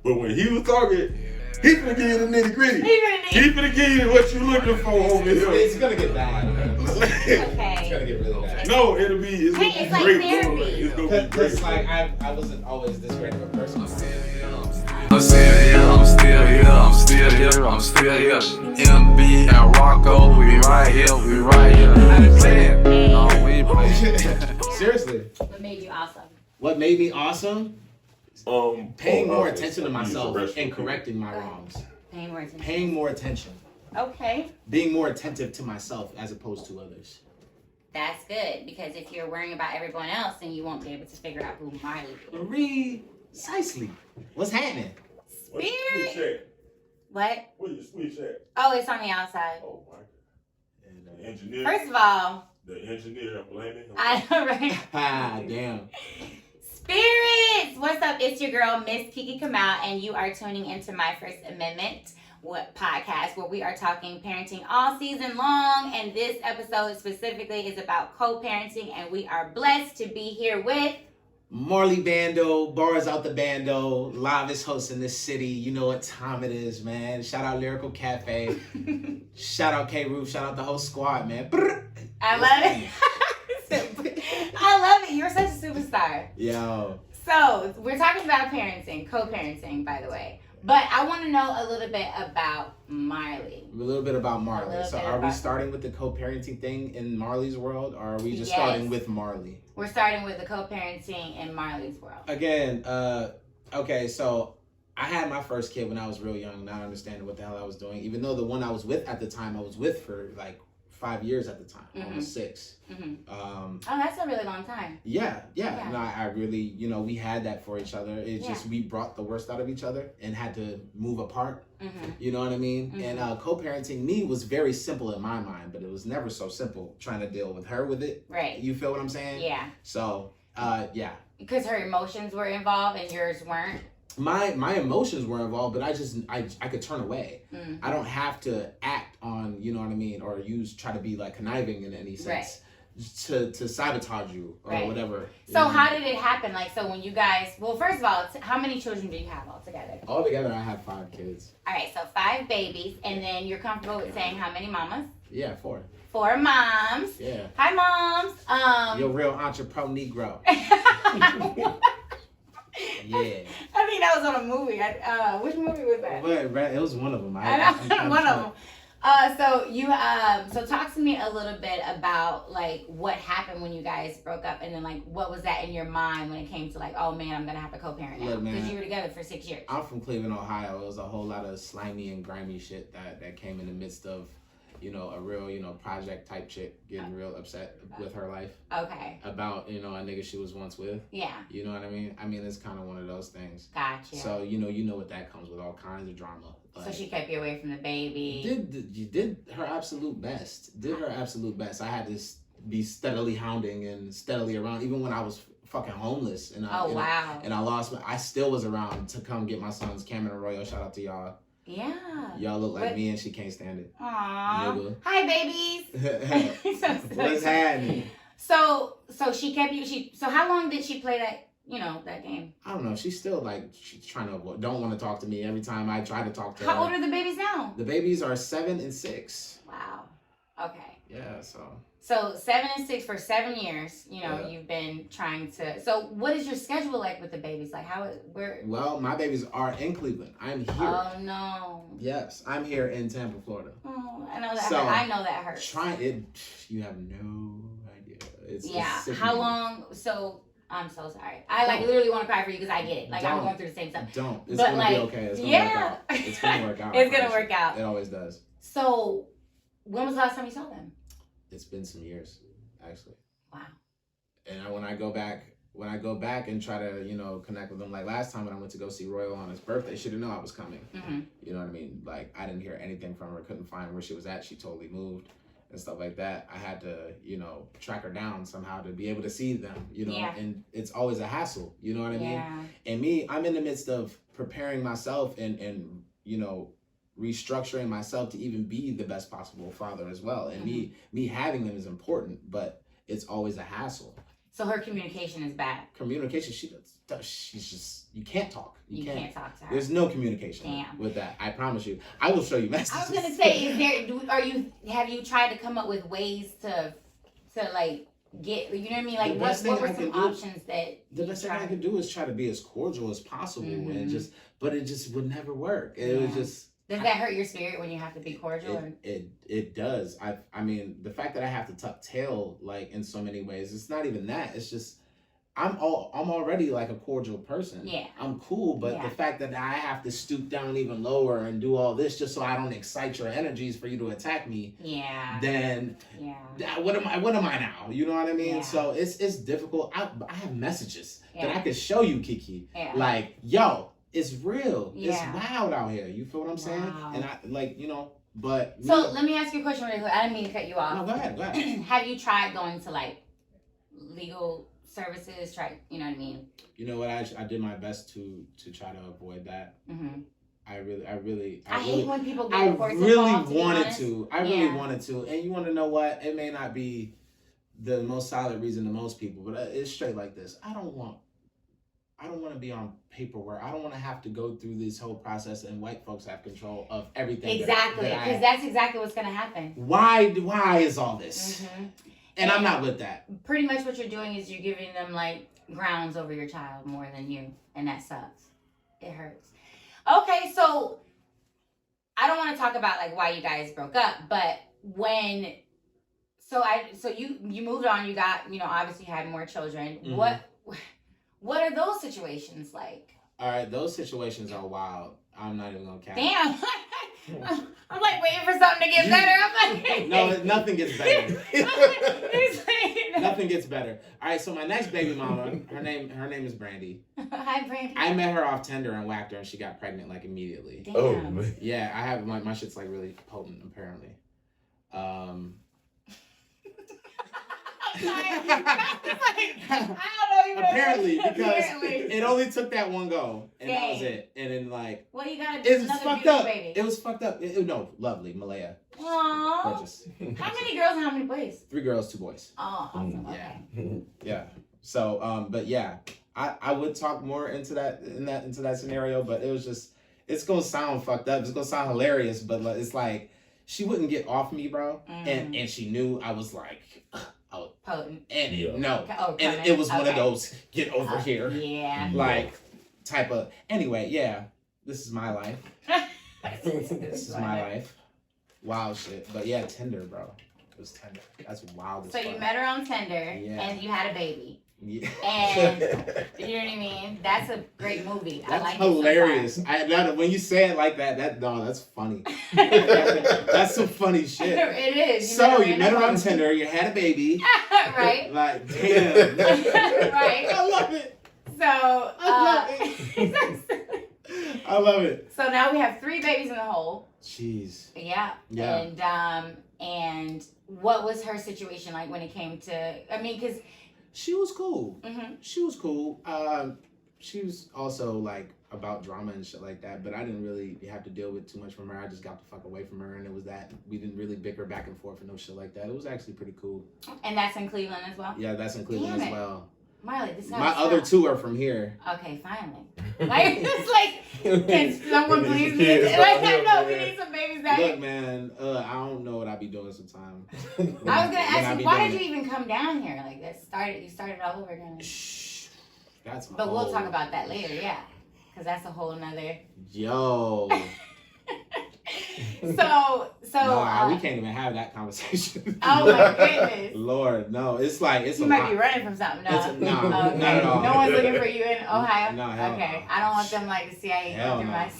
But when he was talking, he finna give you the nitty gritty. He finna give you what you looking for over here. It's gonna get bad. Okay. It's gonna get really bad. No, it'll be. It's gonna be like great. therapy. It's gonna be great. Cause like I wasn't always this great of a person. I'm still here, I'm still here. MB and Rocco, we right here. How to play it? No, we ain't playing. Seriously. What made you awesome? What made me awesome? Paying more attention to use the myself restroom. and correcting my wrongs. Paying more attention. Paying more attention. Okay. Being more attentive to myself as opposed to others. That's good, because if you're worrying about everyone else, then you won't be able to figure out who Marley is. Precisely. What's happening? What's your sweet Spirit. shack? What? What's your sweet shack? Oh, it's on the outside. Oh my God. The engineer. First of all, The engineer, I'm blaming him. I know, right? Ah, damn. Spirits! What's up? It's your girl, Mz.Kiki Kamau, and you are tuning into my First Amendment podcast, where we are talking parenting all season long. And this episode specifically is about co-parenting, and we are blessed to be here with Marley Bando, bars out the bando, livest host in this city. You know what time it is, man. Shout out Lyrical Cafe. Shout out K-Roof. Shout out the whole squad, man. I love it. I love it. You're such a superstar. Yo. So, we're talking about parenting, co-parenting, by the way. But I want to know a little bit about Marley. A little bit about Marley. So are we about... starting with the co-parenting thing in Marley's world, or are we just Yes. starting with Marley? We're starting with the co-parenting in Marley's world. Again, okay, so I had my first kid when I was real young, not understanding what the hell I was doing. Even though the one I was with at the time, I was with for like 5 years at the time, almost 6. Mm-hmm. Oh, that's a really long time. Yeah. No, I really, you know, we had that for each other. It's just we brought the worst out of each other and had to move apart. Mm-hmm. You know what I mean? Mm-hmm. And co-parenting me was very simple in my mind, but it was never so simple trying to deal with her with it. Right. You feel what I'm saying? Yeah. So, yeah. Because her emotions were involved and yours weren't. My emotions were involved, but I could turn away. Mm-hmm. I don't have to act on, you know what I mean, or try to be like conniving in any sense to sabotage you or whatever. So how did it happen? Like, so when you guys, well, first of all, how many children do you have altogether? Altogether, I have 5 kids. All right, so 5 babies, and then you're comfortable with saying how many mamas? Yeah, 4. 4 moms. Yeah. Hi, moms. You're a real entrepreneur Negro. Yeah. I think that was on a movie. Which movie was that? It was one of them. One of them. So you so talk to me a little bit about like what happened when you guys broke up, and then like what was that in your mind when it came to like, oh man, I'm gonna have to co-parent now, because you were together for 6 years. I'm from Cleveland, Ohio. It was a whole lot of slimy and grimy shit that came in the midst of, you know, a real, you know, project type chick getting real upset with her life. Okay. About, you know, a nigga she was once with. Yeah. You know what I mean? I mean, it's kind of one of those things. Gotcha. So, you know what that comes with, all kinds of drama. Like, so she kept you away from the baby. You did her absolute best. Did her absolute best. I had to be steadily hounding and steadily around, even when I was fucking homeless. And I lost. I still was around to come get my sons, Cameron and Royal. Shout out to y'all. Yeah. Y'all look like me and she can't stand it. Aww. Nigga. Hi, babies. What's happening? So she kept you. So how long did she play that? You know, that game. I don't know. She's still like she's trying to don't want to talk to me every time I try to talk to her. How old are the babies now? The babies are 7 and 6. Wow. Okay. Yeah. So 7 and 6 for 7 years. You know, you've been trying to. So what is your schedule like with the babies? Like where? Well, my babies are in Cleveland. I'm here. Oh no. Yes, I'm here in Tampa, Florida. Oh, I know that. So, I know that hurts. You have no idea. It's How long? So. I'm so sorry. I literally want to cry for you because I get it. Like I'm going through the same stuff. Don't. It's gonna be okay. It's gonna work out. It's gonna work out. It's gonna work out. It always does. So, when was the last time you saw them? It's been some years, actually. Wow. And when I go back and try to, you know, connect with them, like last time when I went to go see Royal on his birthday, she didn't know I was coming. Mm-hmm. You know what I mean? Like I didn't hear anything from her. Couldn't find where she was at. She totally moved. And stuff like that. I had to, you know, track her down somehow to be able to see them, you know, and it's always a hassle, you know what I mean? And I'm in the midst of preparing myself and you know, restructuring myself to even be the best possible father as well. And me having them is important, but it's always a hassle. So her communication is bad. Communication, she's just, you can't talk. You can't talk to her. There's no communication with that. I promise you. I will show you messages. I was gonna say, have you tried to come up with ways to like get, you know what I mean? Like what were some options that the best thing I could do is try to be as cordial as possible and but it just would never work. It was just. Does that hurt your spirit when you have to be cordial? It does. I mean, the fact that I have to tuck tail like in so many ways, it's not even that. It's just I'm already like a cordial person. Yeah. I'm cool, but the fact that I have to stoop down even lower and do all this just so I don't excite your energies for you to attack me. Yeah. Then what am I now? You know what I mean? Yeah. So it's difficult. I have messages that I could show you, Kiki. Yeah. Like, yo, it's real. Yeah. It's wild out here. You feel what I'm saying? And I like, but so let me ask you a question really quick. I didn't mean to cut you off. No, go ahead. Have you tried going to like legal services? You know what I mean? You know what? I did my best to try to avoid that. Mm-hmm. I hate when people get I really wanted to. I really wanted to. And you want to know what? It may not be the most solid reason to most people, but it's straight like this. I don't want to be on paperwork. I don't want to have to go through this whole process and white folks have control of everything. Exactly, because that's exactly what's going to happen. Why is all this? Mm-hmm. And I'm not with that. Pretty much what you're doing is you're giving them like grounds over your child more than you, and that sucks. It hurts. Okay, so I don't want to talk about like why you guys broke up, but so you moved on, you got, obviously had more children. Mm-hmm. What are those situations like? All right, those situations are wild. I'm not even gonna count. Damn. I'm like waiting for something to get better. I'm like, no, nothing gets better. Nothing gets better. All right, so my next baby mama, her name is Brandy. Hi, Brandy. I met her off Tinder and whacked her, and she got pregnant like immediately. Damn. Oh man. Yeah, I have my shit's like really potent apparently. Apparently, because it only took that one go, and that was it. And then like, well, you gotta do another fucked up. Baby. It was fucked up. No, lovely, Malaya. Aww. Gorgeous. How many girls and how many boys? 3 girls, 2 boys. Oh, awesome. Yeah, okay. Yeah. So, but yeah, I would talk more into that scenario, but it was just, it's gonna sound fucked up. It's gonna sound hilarious, but it's like she wouldn't get off me, bro, and she knew I was like. Potent. And it was one of those get over here. Yeah. Like type of anyway, yeah. This is my life. This is my life. Wild shit. But yeah, Tinder, bro. It was Tinder. That's wild as fuck. So you met her on Tinder and you had a baby. Yeah. And you know what I mean? That's a great movie. That's I like hilarious. When you say it like that, that's funny. That's some funny shit. It is. You met her on Tinder, you had a baby. Right. Like, damn. Right. I love it. So I love it. So now we have 3 babies in the hole. Jeez. Yeah. And what was her situation like when it came to? I mean, because. She was cool. Mm-hmm. She was cool. She was also like about drama and shit like that, but I didn't really have to deal with too much from her. I just got the fuck away from her, and it was that. We didn't really bicker back and forth or no shit like that. It was actually pretty cool. And that's in Cleveland as well? Yeah, that's in Cleveland as well. Marley, this my other 2 are from here. Okay, finally. Like, it's like, can someone please me? Like, no, we need some babies back. Look, man, I don't know what I be doing sometimes. I was gonna ask you, why did you even come down here like this? You started all over again. Shh. But we'll talk about that later, yeah. Because that's a whole nother. Yo. So we can't even have that conversation. Oh my goodness. Lord, no. It's like you might be running from something. No, okay. Not at all. No one's looking for you in Ohio. No, hell okay. No. I don't want them like the CIA going through my.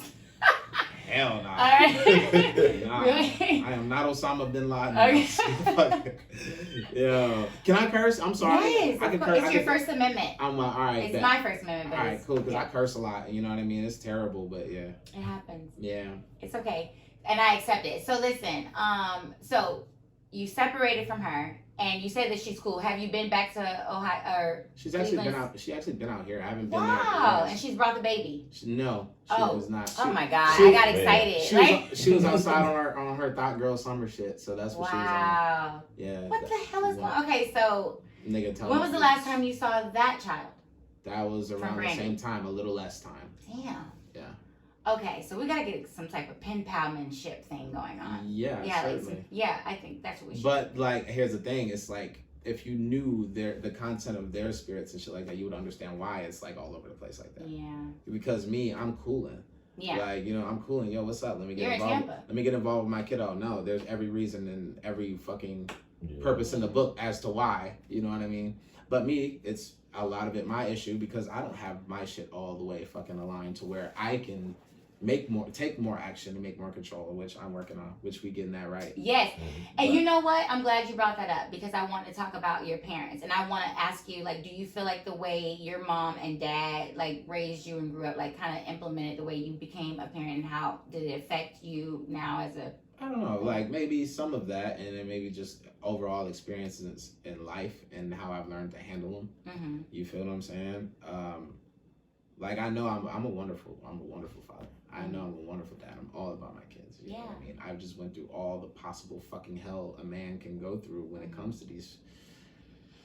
Hell no. All right. Nah, really? I am not Osama bin Laden. Okay. Yeah. Can I curse? I'm sorry. Yes. I can curse. It's your First Amendment. I'm like, all right. It's my First Amendment. All right, cool. Because I curse a lot. You know what I mean? It's terrible, but yeah. It happens. Yeah. It's okay. And I accept it. So listen, so you separated from her and you said that she's cool. Have you been back to Ohio or She's actually been out. She actually been out here. I haven't been there. Wow. And she's brought the baby. No, she was not. Oh my God. I got excited. She was outside on her Thought Girl summer shit. So that's what she was on. Wow. Yeah. What the hell is going on? Okay, so nigga tell When me was the last time you saw that child? That was around the same time, a little less time. Damn. Yeah. Okay, so we gotta get some type of pen palmanship thing going on. Yeah, certainly. I think that's what we should. But like, here's the thing: it's like if you knew the content of their spirits and shit like that, you would understand why it's like all over the place like that. Yeah. Because I'm cooling. Yeah. Like, I'm cooling. Yo, what's up? Let me get You're involved. in Tampa. Let me get involved with my kiddo. No, there's every reason and every fucking purpose in the book as to why. You know what I mean? But me, it's a lot of it my issue because I don't have my shit all the way fucking aligned to where I can take more action and make more control, which I'm working on, which we getting that right. Yes. And you know what? I'm glad you brought that up because I want to talk about your parents. And I want to ask you, like, do you feel like the way your mom and dad, like, raised you and grew up, like, kind of implemented the way you became a parent, and how did it affect you now as a... I don't know, like, maybe some of that, and then maybe just overall experiences in life and how I've learned to handle them. Mm-hmm. You feel what I'm saying? Like, I know I'm a wonderful father. I know I'm a wonderful dad. I'm all about my kids. You know what I mean? I just went through all the possible fucking hell a man can go through when it comes to these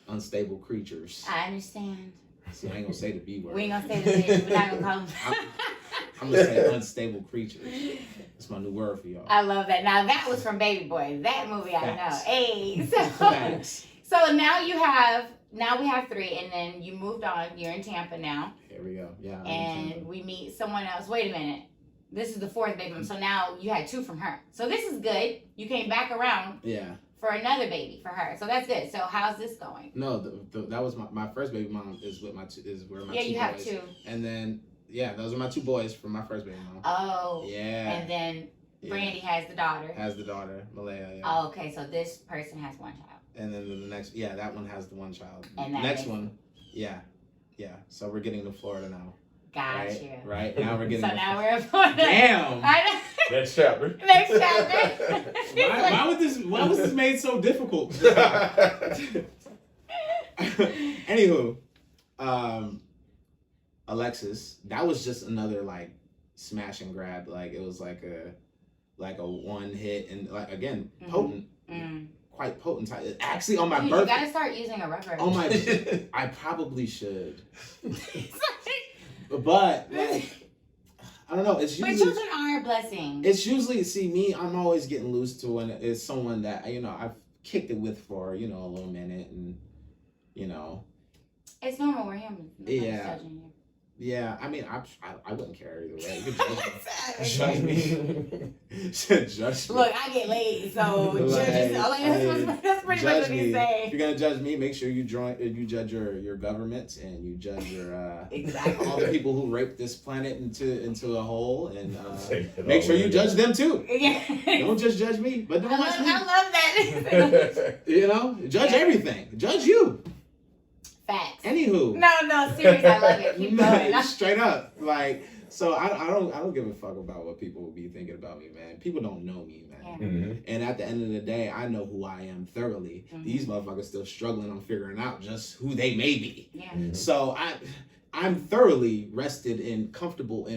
unstable creatures. I understand. See, I ain't gonna say the B word. We ain't gonna say the B word. We're not gonna call them. I'm gonna say unstable creatures. That's my new word for y'all. I love that. Now that was from Baby Boy. That movie I know. Hey. So now we have 3, and then you moved on. You're in Tampa now. Here we go. Yeah. And we meet someone else. Wait a minute. This is the 4th baby mom. So now you had 2 from her. So this is good. You came back around. Yeah. For another baby for her. So that's good. So how's this going? No, that was my first baby mom is where my 2 you have boys. 2. And then those are my 2 boys from my first baby mom. Oh. Yeah. And then Brandy has the daughter. Malaya. Yeah. Oh, okay. So this person has 1 child. And then the next, that one has the 1 child. And the next one, yeah. So we're getting to Florida now. Gotcha. Right. Now we're getting. So now we're in Florida. Damn. Next chapter. Next chapter. Why was this made so difficult? Anywho, Alexis, that was just another like smash and grab. Like it was like a one hit and like again potent. Quite potent. Actually, on my birthday. You gotta start using a rubber. I probably should. But like, I don't know. It's usually. But children are a blessing. It's usually me. I'm always getting loose to when it's someone that I've kicked it with for a little minute, and It's normal. We're humans. Yeah, I mean, I wouldn't care either way. You can judge me. Judge me. Look, I get laid, so that's pretty much what he's saying. If you're gonna judge me, make sure you judge your government and you judge your exactly all the people who raped this planet into a hole, and make sure you judge them too. Yeah. Don't just judge me, but don't watch me. I love that. Judge everything. Judge you. Facts. Anywho. No, serious. I love it. Keep going. Straight up, like, so I don't give a fuck about what people will be thinking about me, man. People don't know me, man. Yeah. Mm-hmm. And at the end of the day, I know who I am thoroughly. Mm-hmm. These motherfuckers still struggling on figuring out just who they may be. Yeah. Mm-hmm. So I'm thoroughly rested and comfortable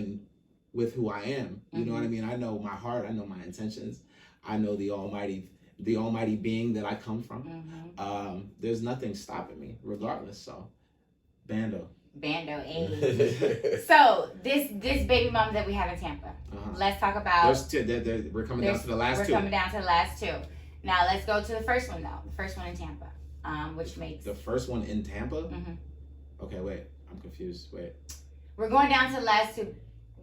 with who I am. You know what I mean? I know my heart. I know my intentions. I know the almighty being that I come from. There's nothing stopping me, regardless. So, Bando, So this baby mom that we have in Tampa. Let's talk about. We're coming down to the last 2. We're coming down to the last 2. Now let's go to the first one though. The first one in Tampa, which makes the first one in Tampa. Okay, wait, I'm confused. Wait, we're going down to the last 2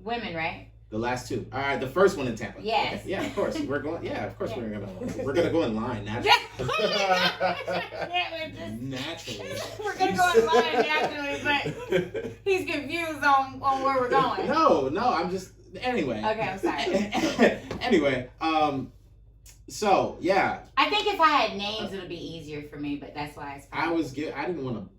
women, right? The last 2. All right, the first one in Tampa. Yes. Okay. Yeah, of course. We're going. Yeah, of course we're gonna go in line naturally. Naturally. We're gonna go in line naturally, but he's confused on where we're going. No, I'm just anyway. Okay, I'm sorry. Anyway, so yeah. I think if I had names, it would be easier for me, but that's why it's fine. I didn't want to.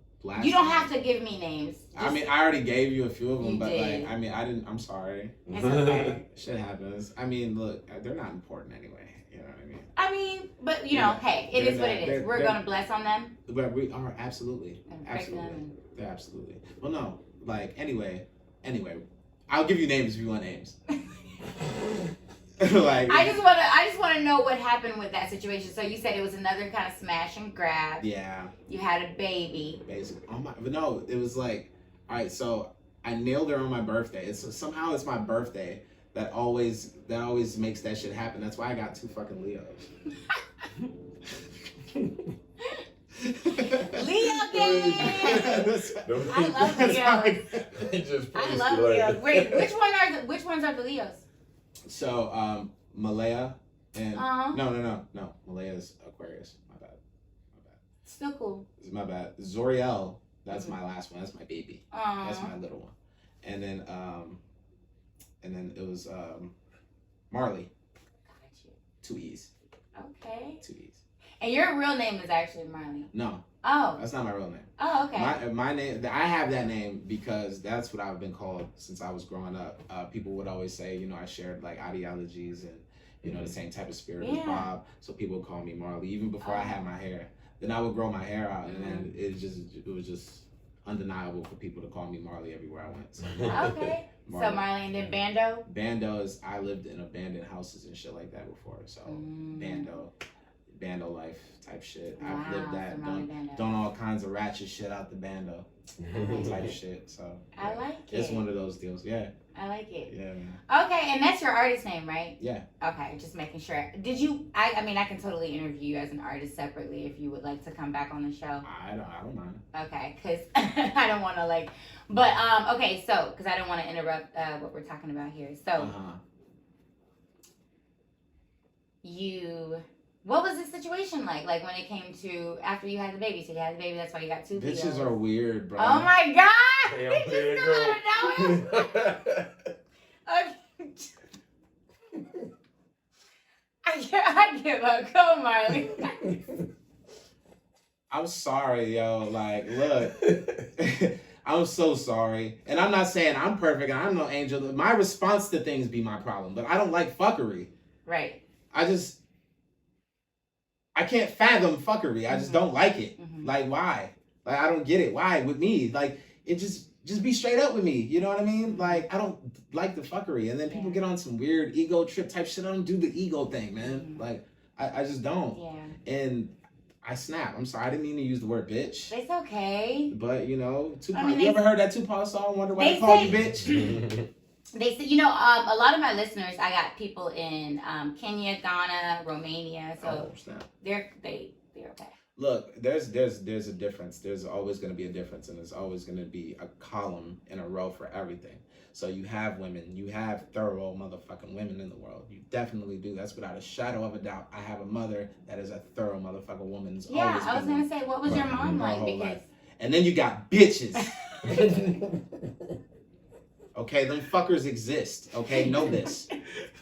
You don't have to give me names. I mean, I already gave you a few of them, but did. like, I mean, I didn't. I'm sorry. It's okay. Shit happens. I mean, look, they're not important anyway. You know what I mean? I mean, but hey, it is what it is. We're gonna bless on them. But we are absolutely. Them. They're absolutely. Well, no, like anyway, I'll give you names if you want names. Like I just want to know what happened with that situation. So you said it was another kind of smash and grab. Yeah. You had a baby. Basically. But no, it was like, all right, so I nailed her on my birthday. Somehow it's my birthday that always makes that shit happen. That's why I got 2 fucking Leos. Leo gang! I love Leos. I love Leos. Wait, which ones are the Leos? So, Malaya and no. Malaya is Aquarius. My bad. Still cool. My bad. Zoriel, that's my last one. That's my baby. That's my little one. And then it was Marley. Got you. 2 E's. Okay. 2 E's. And your real name is actually Marley. No. Oh. That's not my real name. Oh, okay. My name, I have that name because that's what I've been called since I was growing up. People would always say, you know, I shared like ideologies and, you know, the same type of spirit as Bob. So people would call me Marley even before I had my hair. Then I would grow my hair out, and then it was just undeniable for people to call me Marley everywhere I went. So, okay. Marley. So Marley, and then Bando? Bando is, I lived in abandoned houses and shit like that before. So Bando life type shit. Wow, I've lived that. Done all kinds of ratchet shit out the Bando type shit. So I like it. It's one of those deals. Yeah. I like it. Yeah. Man. Okay, and that's your artist name, right? Yeah. Okay, just making sure. Did you? I mean, I can totally interview you as an artist separately if you would like to come back on the show. I don't mind. Okay, because I don't want to like, but okay, so because I don't want to interrupt what we're talking about here. So what was the situation like? Like when it came to after you had the baby? So you had the baby. That's why you got 2 Leos. Bitches are weird, bro. Oh my god! Damn, They just come out of nowhere. Okay. I give up. Go, Marley. I'm sorry, yo. Like, look, I'm so sorry, and I'm not saying I'm perfect. And I'm no angel. My response to things be my problem, but I don't like fuckery. Right. I can't fathom fuckery. I just don't like it. Like, why? Like, I don't get it. Why with me? Like, it just be straight up with me. You know what I mean? Like, I don't like the fuckery. And then people get on some weird ego trip type shit. I don't do the ego thing, man. Like, I just don't. Yeah. And I snap. I'm sorry. I didn't mean to use the word bitch. It's okay. But, you know, Tupac. I mean, you ever heard that Tupac song? Wonder why they call you bitch? They say, you know, a lot of my listeners, I got people in Kenya, Ghana, Romania, so they're okay. Look, there's a difference. There's always going to be a difference, and there's always going to be a column in a row for everything. So you have women, you have thorough motherfucking women in the world. You definitely do. That's without a shadow of a doubt. I have a mother that is a thorough motherfucking woman. Yeah, I was going to say, what was your mom like? Because life. And then you got bitches. Okay, them fuckers exist. Okay, know this.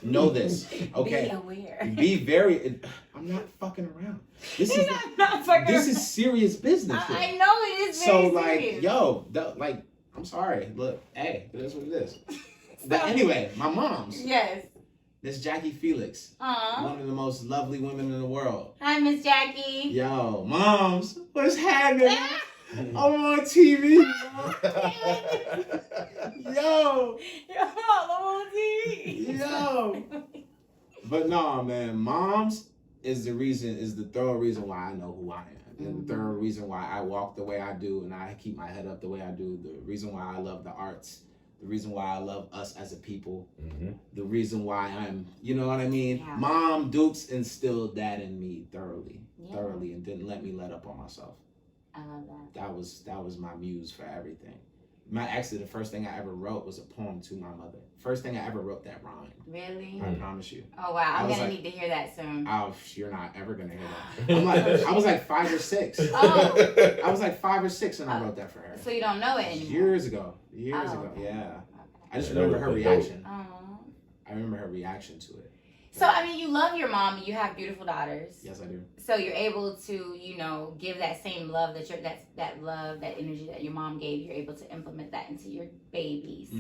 Know this. Okay. Be aware. Be very. I'm not fucking around. This is not fucking this is serious business. I know it is very serious. Like, yo, I'm sorry. Look, hey, it is what it is. But anyway, my mom's. Yes. This Jackie Felix. Aww. One of the most lovely women in the world. Hi, Miss Jackie. Yo, moms, what's happening? I'm on TV. Yo, I'm on TV. Yo. But no, man, moms is the thorough reason why I know who I am. And the thorough reason why I walk the way I do and I keep my head up the way I do. The reason why I love the arts. The reason why I love us as a people. The reason why I'm, you know what I mean? Yeah. Mom Dukes instilled that in me thoroughly, and didn't let me let up on myself. I love that. That was my muse for everything. Actually, the first thing I ever wrote was a poem to my mother. First thing I ever wrote that rhymed. Really? I promise you. Oh wow! I'm gonna need to hear that soon. Oh, you're not ever gonna hear that. I was like 5 or 6. Oh. I was like 5 or 6 and I wrote that for her. So you don't know it anymore? Years ago. Yeah. Okay. I just remember her reaction. Oh. I remember her reaction to it. So, I mean, you love your mom and you have beautiful daughters. Yes, I do. So you're able to, you know, give that same love that love, that energy that your mom gave, you're able to implement that into your babies.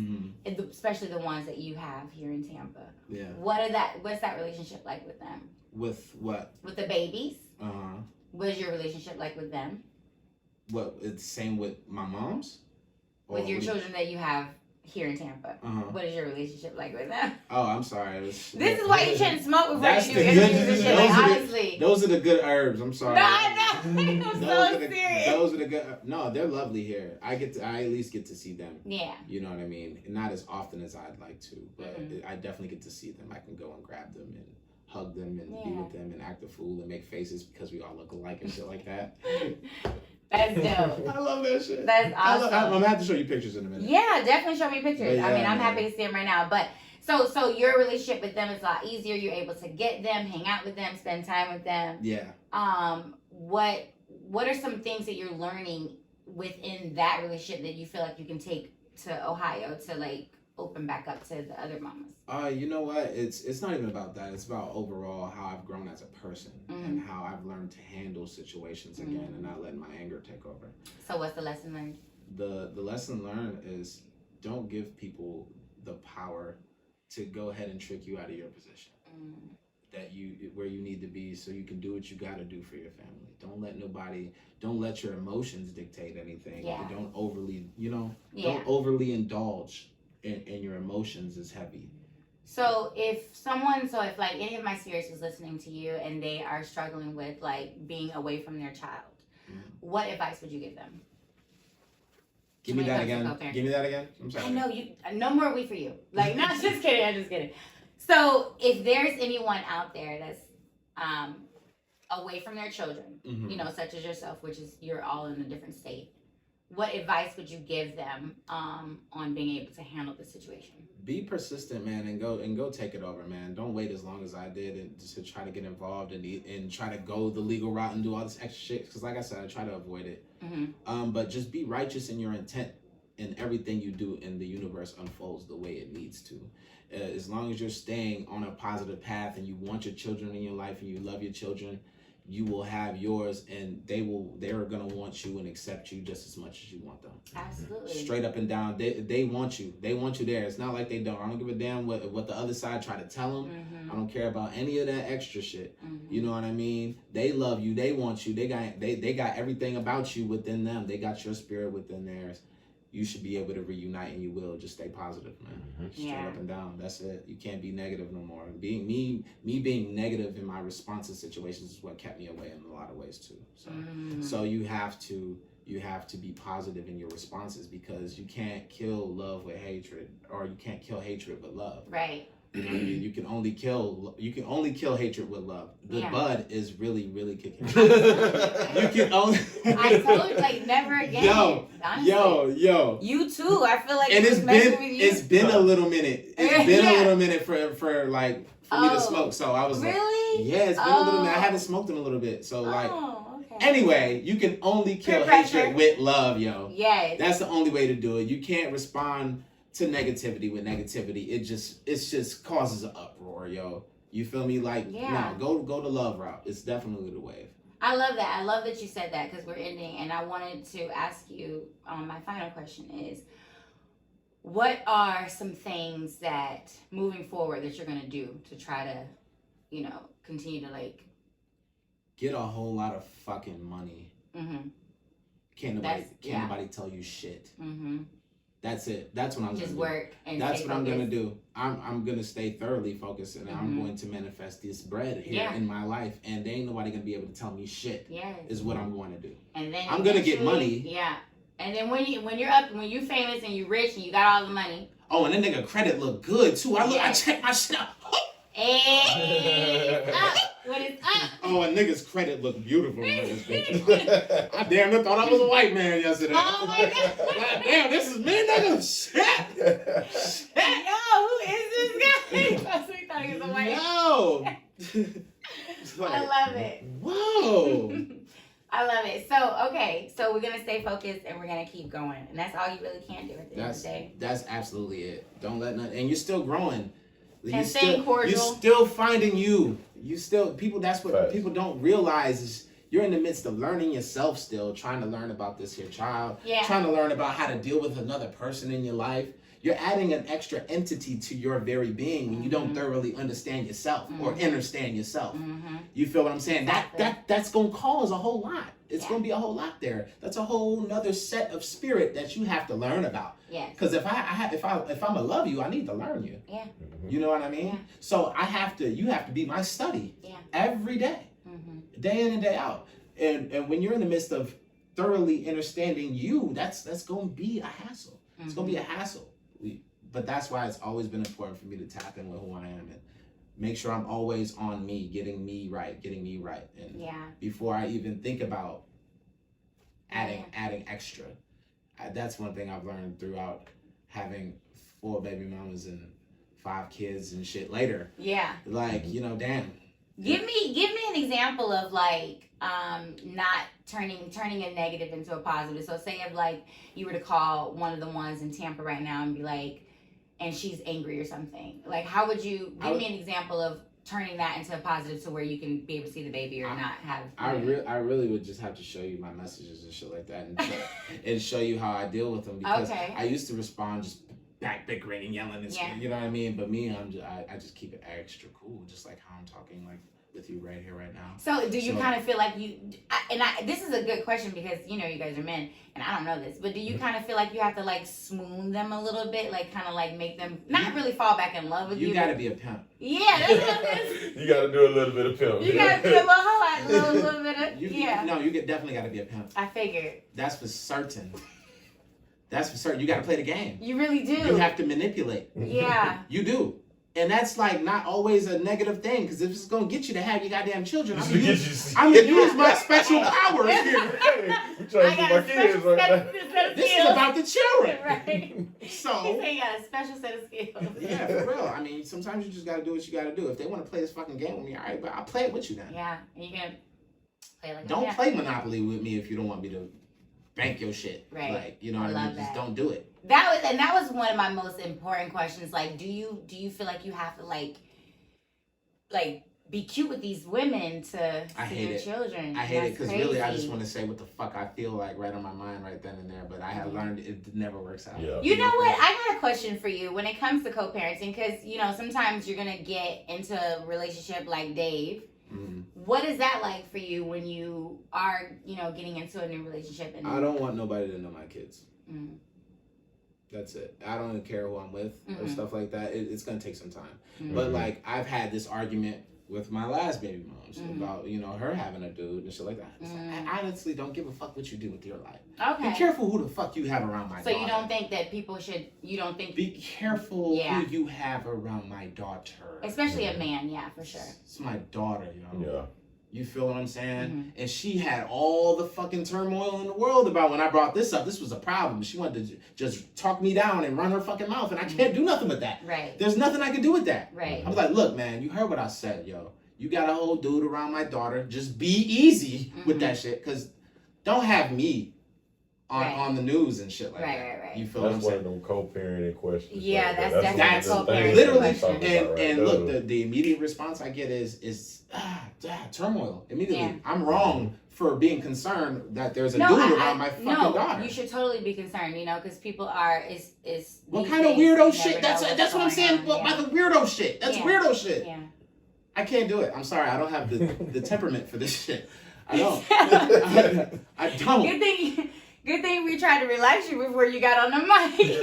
Especially the ones that you have here in Tampa. Yeah. What's that relationship like with them? With what? With the babies. Uh-huh. What is your relationship like with them? What, it's the same with my mom's? With your children that you have here in Tampa. What is your relationship like with them? Oh, I'm sorry. This is why you shouldn't smoke before That's you do the interviews good- and shit. Like, honestly. Those are the good herbs. I'm sorry. No, I know. I'm so serious. Those are the good. No, they're lovely here. I at least get to see them. Yeah. You know what I mean? Not as often as I'd like to, but I definitely get to see them. I can go and grab them and hug them and be with them and act a fool and make faces because we all look alike and shit like that. That's dope. I love that shit. That's awesome. I'm gonna have to show you pictures in a minute. Yeah, definitely show me pictures. Yeah, I mean, I'm happy to see them right now. But so your relationship with them is a lot easier. You're able to get them, hang out with them, spend time with them. Yeah. What are some things that you're learning within that relationship that you feel like you can take to Ohio to like open back up to the other mamas? You know what? It's not even about that. It's about overall how I've grown as a person and how I've learned to handle situations again and not letting my anger take over. So what's the lesson learned? The lesson learned is don't give people the power to go ahead and trick you out of your position. That where you need to be so you can do what you got to do for your family. Don't let your emotions dictate anything. Yeah. Don't overly, don't overly indulge in your emotions is heavy. So if like any of my spirits was listening to you and they are struggling with like being away from their child, what advice would you give them? Give me that again. I'm sorry. I know you. No more we for you. Like, no, just kidding. I'm just kidding. So if there's anyone out there that's away from their children, such as yourself, which is you're all in a different state, what advice would you give them on being able to handle the situation? Be persistent, man, and go take it over, man. Don't wait as long as I did and just to try to get involved and try to go the legal route and do all this extra shit. Because like I said, I try to avoid it. But just be righteous in your intent in everything you do, and the universe unfolds the way it needs to. As long as you're staying on a positive path and you want your children in your life and you love your children, you will have yours, and they're gonna want you and accept you just as much as you want them. Absolutely. Straight up and down, they want you. They want you there. It's not like they don't. I don't give a damn what the other side try to tell them. I don't care about any of that extra shit. You know what I mean? They love you. They want you. They got everything about you within them. They got your spirit within theirs. You should be able to reunite, and you will. Just stay positive, man. Straight up and down. That's it. You can't be negative no more. Being being negative in my response to situations is what kept me away in a lot of ways too. So you have to be positive in your responses, because you can't kill love with hatred, or you can't kill hatred with love. Right. You know what I mean? You can only kill hatred with love. The bud is really, really kicking. You can only. I told you, like, never again. Yo. You too. I feel like and it's been a little minute. It's been a little minute for me to smoke. So I was really? Like, yeah, it's been a little minute. I haven't smoked in a little bit. So like. Okay. Anyway, you can only kill hatred with love, yo. Yes. That's the only way to do it. You can't respond to negativity with negativity. It just causes an uproar, yo. You feel me? Like, no, go the love route. It's definitely the wave. I love that. I love that you said that, because we're ending, and I wanted to ask you, my final question is, what are some things that moving forward that you're going to do to try to, continue to like get a whole lot of fucking money. Can't nobody tell you shit. That's it. That's what I'm just gonna work do. And that's what I'm gonna do. I'm gonna stay thoroughly focused, and I'm going to manifest this bread here in my life, and there ain't nobody gonna be able to tell me shit. Is what I'm going to do. And then I'm gonna get money. Yeah. And then when you famous and you rich and you got all the money. Oh, and that nigga credit look good too. I check my shit out. Hey, it's up. What is up? Oh, a nigga's credit look beautiful. I damn near thought I was a white man yesterday. Oh my God. God damn, this is me, nigga. Shit. Yo, who is this guy? We thought he was a white man. Yo. I love it. Whoa. I love it. So we're gonna stay focused and we're gonna keep going, and that's all you really can do at the end of the day. That's absolutely it. Don't let nothing. And you're still growing. And staying cordial. You're still finding you. People. That's what people don't realize is you're in the midst of learning yourself. Still trying to learn about this here child. Yeah. Trying to learn about how to deal with another person in your life. You're adding an extra entity to your very being when you don't thoroughly understand yourself or understand yourself. You feel what I'm saying? That's gonna cause a whole lot. It's gonna be a whole lot there. That's a whole nother set of spirit that you have to learn about. Yes. Because if I'm gonna love you, I need to learn you. Yeah. You know what I mean? Yeah. So you have to be my study every day, day in and day out. And when you're in the midst of thoroughly understanding you, that's gonna be a hassle. It's gonna be a hassle. But that's why it's always been important for me to tap in with who I am and make sure I'm always on me, getting me right. And before I even think about adding extra, that's one thing I've learned throughout having 4 baby mamas and 5 kids and shit later. Yeah. Like, you know, damn. Give me an example of like not turning a negative into a positive. So say if like you were to call one of the ones in Tampa right now and be like, and she's angry or something. Like, how would you give me an example of turning that into a positive to where you can be able to see the baby or not have? I really would just have to show you my messages and shit like that, and show you how I deal with them, because I used to respond just back bickering and yelling and shit, you know what I mean? But me, I just keep it extra cool, just like how I'm talking like with you right here, right now. So do you kind of feel like this is a good question because, you know, you guys are men and I don't know this, but do you kind of feel like you have to like swoon them a little bit, like kind of like make them not really fall back in love with you? You gotta be a pimp. Yeah, that's what it is. You gotta do a little bit of pimp. You gotta be a little hoe, a little bit of, No, you definitely gotta be a pimp. I figured. That's for certain. That's for certain. You gotta play the game. You really do. You have to manipulate. Yeah. You do. And that's like not always a negative thing, because if it's gonna get you to have your goddamn children, I'm gonna use my special powers here. I'm trying to see my kids right now. This is about the children. Right. So you say you got a special set of skills. Yeah, for real. I mean, sometimes you just gotta do what you gotta do. If they want to play this fucking game with me, all right, but I'll play it with you then. Yeah, and you're gonna play like don't play Monopoly with me if you don't want me to bank your shit. Right. Like, you know what I mean? Just don't do it. That was one of my most important questions. Like, do you feel like you have to like be cute with these women to see your children? I hate it because really I just want to say what the fuck I feel like right on my mind right then and there. But I have learned it never works out. Yeah. You know what? I got a question for you when it comes to co-parenting, because you know sometimes you're gonna get into a relationship like Dave. Mm-hmm. What is that like for you when you are, you know, getting into a new relationship? And I don't want nobody to know my kids. Mm-hmm. That's it. I don't even care who I'm with or stuff like that. It's gonna take some time. Mm-hmm. But like I've had this argument with my last baby moms about, you know, her having a dude and shit like that. It's like, I honestly don't give a fuck what you do with your life. Okay. Be careful who the fuck you have around my daughter. So you don't think that people should, be careful who you have around my daughter. Especially a man, for sure. It's my daughter, you know. Yeah. You feel what I'm saying? Mm-hmm. And she had all the fucking turmoil in the world about when I brought this up. This was a problem. She wanted to just talk me down and run her fucking mouth, and I can't do nothing with that. Right. There's nothing I can do with that. Right. I was like, look, man, you heard what I said, yo. You got a whole dude around my daughter. Just be easy with that shit, because don't have me on the news and shit like that. Right. You feel what I'm saying? That's one of them co-parenting questions. Yeah, that's co-parenting. Literally. And look, the immediate response I get is turmoil. Immediately. Yeah. I'm wrong for being concerned that there's a dude around my fucking daughter. You should totally be concerned, you know, because people are is what kind of weirdo shit? That's what I'm saying by the weirdo shit. That's weirdo shit. Yeah. I can't do it. I'm sorry. I don't have the temperament for this shit. I don't. I don't. Good thing we tried to relax you before you got on the mic.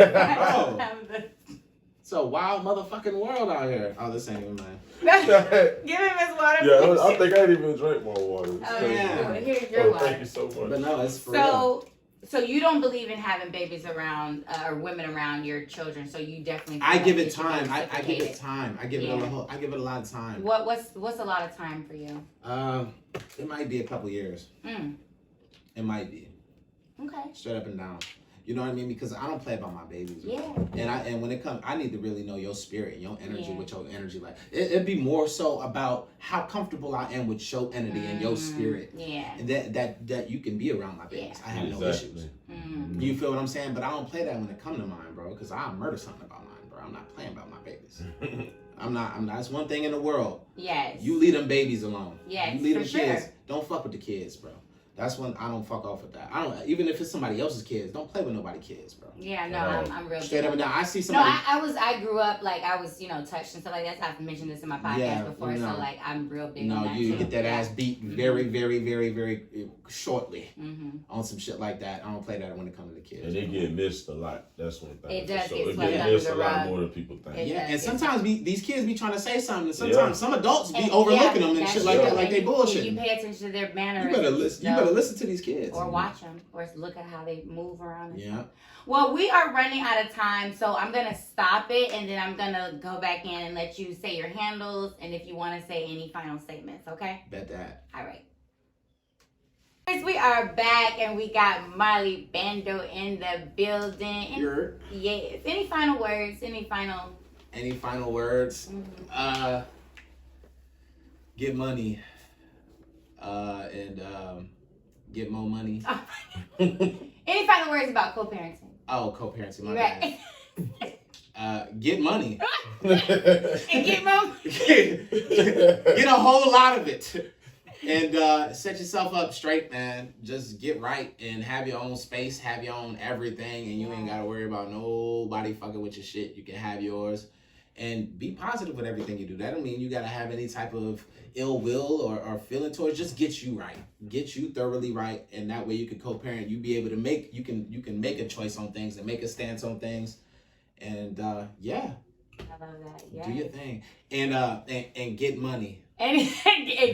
It's a wild motherfucking world out here. Oh, this ain't even mine. Give him his water. Yeah, I think I didn't even drink more water. Oh, yeah. Here's your water. Thank you so much. But no, it's for real. So you don't believe in having babies around or women around your children. So you definitely. I give it time. I give it time. I give it a lot of time. What's a lot of time for you? It might be a couple years. It might be. Okay. Straight up and down. You know what I mean? Because I don't play about my babies. Yeah. And when it comes, I need to really know your spirit and your energy, what your energy like. It'd be more so about how comfortable I am with your energy and your spirit. Yeah. And that you can be around my babies. I have no issues. You feel what I'm saying? But I don't play that when it comes to mine, bro. Because I'll murder something about mine, bro. I'm not playing about my babies. I'm not. That's one thing in the world. Yes. You leave them babies alone. Yes. You leave them kids. Don't fuck with the kids, bro. That's when I don't fuck off with that. I don't, even if it's somebody else's kids, don't play with nobody's kids, bro. Yeah, no, I'm real. Straight up and down. I see somebody. No, I grew up like I was, touched and stuff like that. I've mentioned this in my podcast before, so like I'm real big on that. No, you get that ass beat very, very, very, very shortly on some shit like that. I don't play that when it comes to the kids. And they get missed a lot. That's one thing. It does It get get missed a lot more than people think. And sometimes these kids be trying to say something. And sometimes some adults be overlooking them and shit like that, like they bullshit. You pay attention to their mannerisms. You better listen to these kids. Or watch them, or look at how they move around. Yeah. Well, we are running out of time, so I'm going to stop it, and then I'm going to go back in and let you say your handles, and if you want to say any final statements, okay? Bet that. All right. We are back, and we got Marley Bando in the building. Yes. Any final words? Any final words? Get money. And get more money. Any final words about co-parenting? Oh, co-parenting, my right. bad. Get money. And get more. Get a whole lot of it. And set yourself up straight, man. Just get right and have your own space, have your own everything, and you ain't got to worry about nobody fucking with your shit. You can have yours. And be positive with everything you do. That don't mean you got to have any type of ill will or feeling towards. Just get you right. Get you thoroughly right. And that way you can co-parent. You be able to make, you can make a choice on things and make a stance on things. And yeah. I love that. Yeah. Do your thing. And get money. And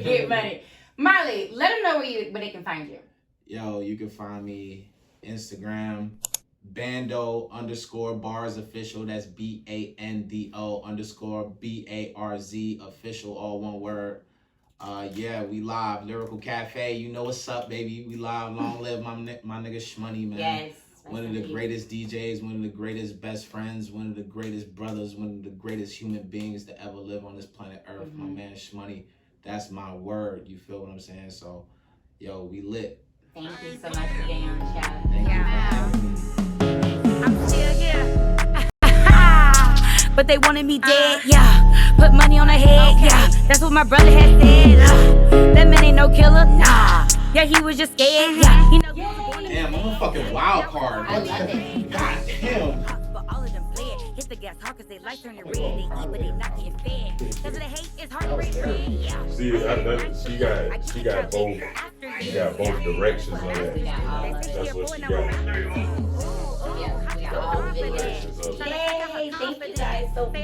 get money. Marley, let them know where they can find you. Yo, you can find me Instagram. Bando_bars official. That's BANDO_BARZ official, all one word. Yeah, we live. Lyrical Cafe. You know what's up, baby. We live. Long live my nigga Shmoney, man. Yes. One of the greatest DJs, one of the greatest best friends, one of the greatest brothers, one of the greatest human beings to ever live on this planet Earth. My man Shmoney. That's my word. You feel what I'm saying? So, yo, we lit. Thank you so much for being on the show. Thank you for having me. I'm still here. But they wanted me dead, yeah. Put money on her head, yeah. That's what my brother had said. That man ain't no killer, nah. Yeah, he was just scared, yeah. He know damn, I'm a fucking wild card. I love it. God damn. but all of them fled. Hit the gas hard cause they like turning red. They eat but they not getting fed. Cause they hate is hard to break red, yeah. See, she got both. She got both directions on that. That's what she got. Yay, thank you guys so much.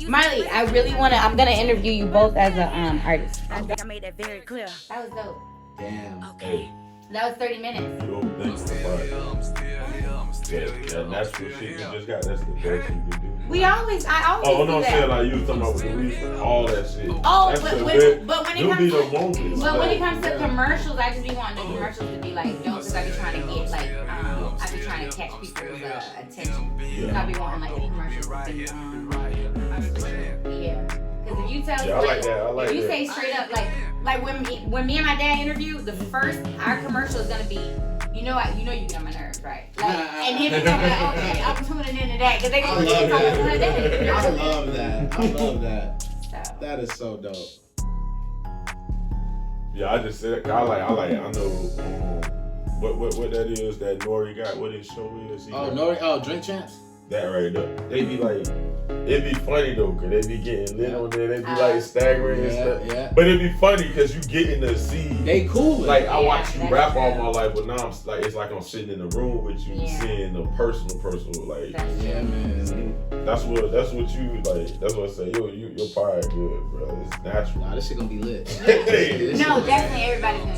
Marley, I'm gonna interview you both as a artist. I think I made that very clear. That was dope. Damn. Okay. That was 30 minutes. You don't think about it. And that's what shit you just got. That's the best you could do. I always Oh, do no, I'm that. saying like you was talking about with the reason, all that shit. Oh, that's but the when best. it comes to commercials, I just be wanting the commercials to be like dope because I be trying to get like I be trying to catch people's attention. So I be wanting like the commercials to be yeah. Because if you tell Yeah, I like that. I like if you that. say straight up like when me and my dad interview, the first our commercial is gonna be you get on my nerves, right? Like, and him gonna be like, okay, I'm tuning into that because they gonna be talking about that. I love that. I love that. So. That is so dope. Yeah, I just said I know what that is that Nori got. What his show is? Drink Champs. That right there. They be like, it'd be funny though, cause they be getting lit on there. They be like staggering and stuff. Yeah. But it'd be funny cause you getting to see. They cool. Like I watch you rap all my life, but now I'm like it's like I'm sitting in the room with you, seeing the personal. Like yeah, man. That's what you like. That's what I say. Your pie good, bro. It's natural. Nah, this shit gonna be lit. No, definitely everybody's gonna